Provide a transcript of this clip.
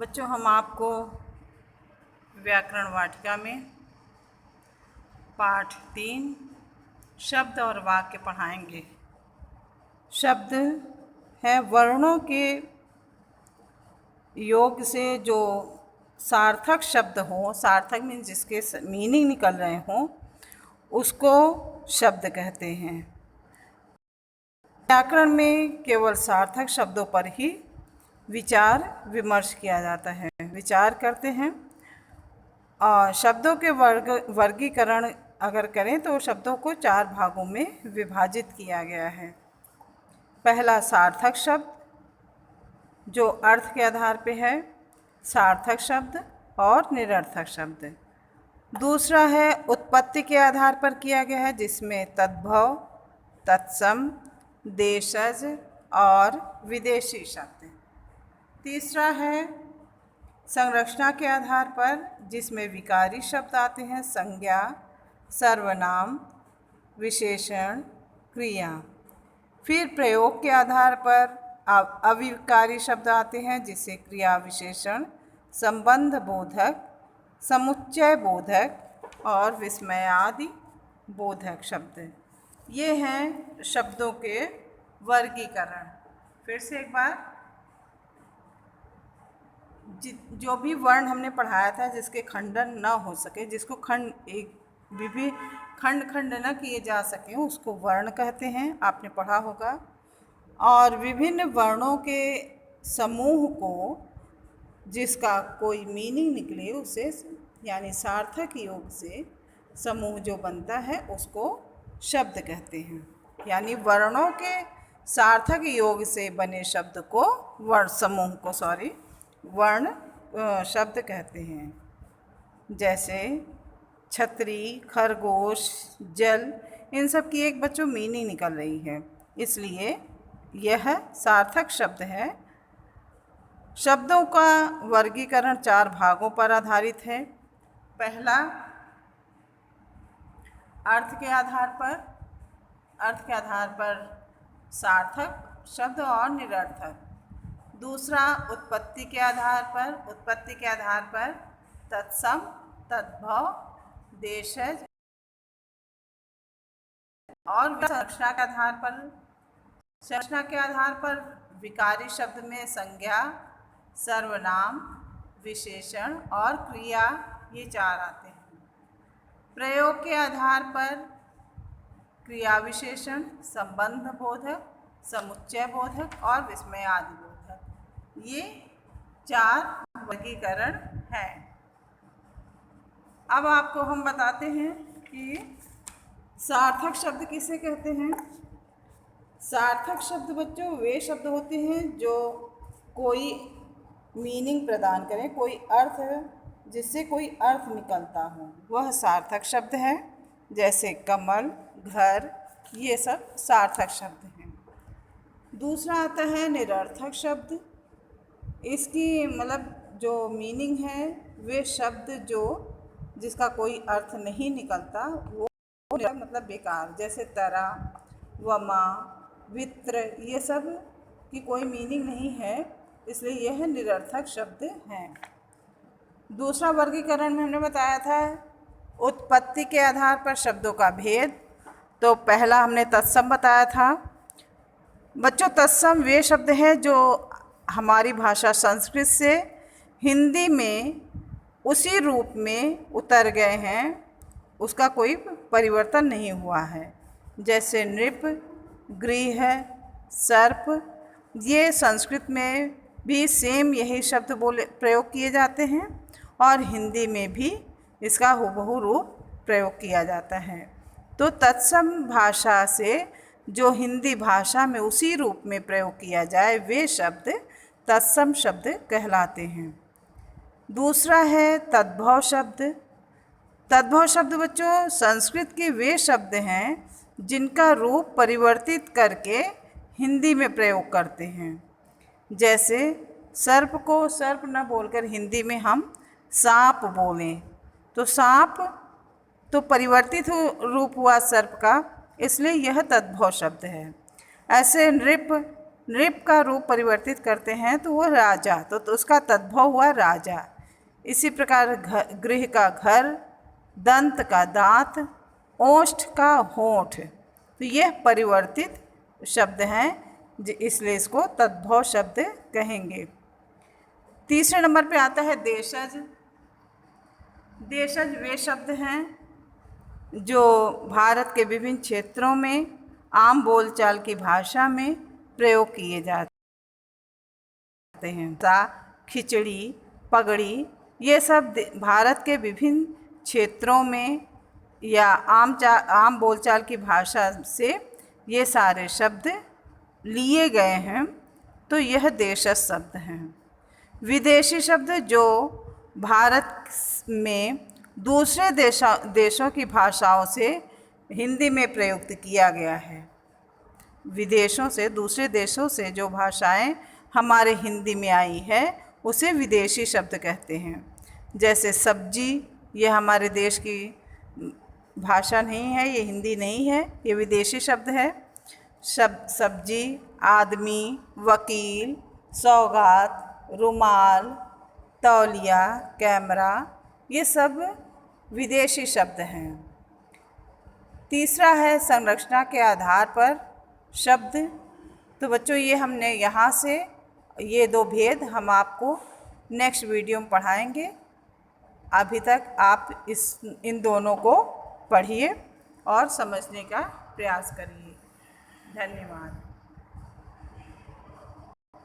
बच्चों, हम आपको व्याकरण वाटिका में पाठ 3 शब्द और वाक्य पढ़ाएंगे। शब्द है वर्णों के योग से जो सार्थक शब्द हो, सार्थक मीन्स जिसके मीनिंग निकल रहे हों, उसको शब्द कहते हैं। व्याकरण में केवल सार्थक शब्दों पर ही विचार विमर्श किया जाता है, विचार करते हैं। और शब्दों के वर्गीकरण अगर करें तो शब्दों को 4 भागों में विभाजित किया गया है। पहला सार्थक शब्द जो अर्थ के आधार पे है, सार्थक शब्द और निरर्थक शब्द। दूसरा है उत्पत्ति के आधार पर किया गया है, जिसमें तद्भव, तत्सम, देशज और विदेशी शब्द। तीसरा है संरचना के आधार पर, जिसमें विकारी शब्द आते हैं, संज्ञा, सर्वनाम, विशेषण, क्रिया। फिर प्रयोग के आधार पर अविकारी शब्द आते हैं, जिसे क्रिया विशेषण, संबंध बोधक, समुच्चय बोधक और विस्मयादि बोधक शब्द। ये हैं शब्दों के वर्गीकरण। फिर से एक बार, जो भी वर्ण हमने पढ़ाया था जिसके खंडन न हो सके, जिसको खंड न किए जा सके, उसको वर्ण कहते हैं, आपने पढ़ा होगा। और विभिन्न वर्णों के समूह को जिसका कोई मीनिंग निकले, उसे यानी सार्थक योग से समूह जो बनता है उसको शब्द कहते हैं। यानी वर्णों के सार्थक योग से बने शब्द को वर्ण शब्द कहते हैं। जैसे छतरी, खरगोश, जल, इन सब की एक बच्चों मीनिंग निकल रही है, इसलिए यह सार्थक शब्द है। शब्दों का वर्गीकरण 4 भागों पर आधारित है। पहला अर्थ के आधार पर सार्थक शब्द और निरर्थक। दूसरा उत्पत्ति के आधार पर तत्सम, तद्भव, देशज और संरचना के आधार पर विकारी शब्द में संज्ञा, सर्वनाम, विशेषण और क्रिया, ये 4 आते हैं। प्रयोग के आधार पर क्रिया विशेषण, संबंध बोधक, समुच्चय बोधक और विस्मयादि बोधक, ये 4 वर्गीकरण हैं। अब आपको हम बताते हैं कि सार्थक शब्द किसे कहते हैं। सार्थक शब्द बच्चों वे शब्द होते हैं जो कोई मीनिंग प्रदान करें, कोई अर्थ, जिससे कोई अर्थ निकलता हो, वह सार्थक शब्द है। जैसे कमल, घर, ये सब सार्थक शब्द हैं। दूसरा आता है निरर्थक शब्द। इसकी मतलब जो मीनिंग है, वे शब्द जिसका कोई अर्थ नहीं निकलता, वो मतलब बेकार। जैसे तरा, वमा, वित्र, ये सब की कोई मीनिंग नहीं है, इसलिए यह निरर्थक शब्द हैं। दूसरा वर्गीकरण में हमने बताया था उत्पत्ति के आधार पर शब्दों का भेद। तो पहला हमने तत्सम बताया था। बच्चों, तत्सम वे शब्द हैं जो हमारी भाषा संस्कृत से हिंदी में उसी रूप में उतर गए हैं, उसका कोई परिवर्तन नहीं हुआ है। जैसे नृप, गृह, सर्प, ये संस्कृत में भी सेम यही शब्द प्रयोग किए जाते हैं और हिंदी में भी इसका हूबहू रूप प्रयोग किया जाता है। तो तत्सम भाषा से जो हिंदी भाषा में उसी रूप में प्रयोग किया जाए, वे शब्द तत्सम शब्द कहलाते हैं। दूसरा है तद्भव शब्द। तद्भव शब्द बच्चों संस्कृत के वे शब्द हैं जिनका रूप परिवर्तित करके हिंदी में प्रयोग करते हैं। जैसे सर्प को सर्प न बोलकर हिंदी में हम सांप बोलें, तो सांप तो परिवर्तित रूप हुआ सर्प का, इसलिए यह तद्भव शब्द है। ऐसे नृप, नृप का रूप परिवर्तित करते हैं तो वो राजा, तो उसका तद्भव हुआ राजा। इसी प्रकार गृह का घर, दंत का दांत, ओष्ठ का होंठ, तो यह परिवर्तित शब्द हैं, इसलिए इसको तद्भव शब्द कहेंगे। तीसरे नंबर पे आता है देशज। देशज वे शब्द हैं जो भारत के विभिन्न क्षेत्रों में आम बोलचाल की भाषा में प्रयोग किए जाते हैं। खिचड़ी, पगड़ी, ये सब भारत के विभिन्न क्षेत्रों में या आम बोलचाल की भाषा से ये सारे शब्द लिए गए हैं, तो यह देशज शब्द हैं। विदेशी शब्द जो भारत में दूसरे देशों की भाषाओं से हिंदी में प्रयुक्त किया गया है। विदेशों से, दूसरे देशों से जो भाषाएं हमारे हिंदी में आई है उसे विदेशी शब्द कहते हैं। जैसे सब्जी, ये हमारे देश की भाषा नहीं है, ये हिंदी नहीं है, ये विदेशी शब्द है। सब्जी, आदमी, वकील, सौगात, रुमाल, तौलिया, कैमरा, ये सब विदेशी शब्द हैं। तीसरा है संरचना के आधार पर शब्द। तो बच्चों ये हमने यहाँ से ये दो भेद हम आपको नेक्स्ट वीडियो में पढ़ाएंगे। अभी तक आप इन दोनों को पढ़िए और समझने का प्रयास करिए। धन्यवाद।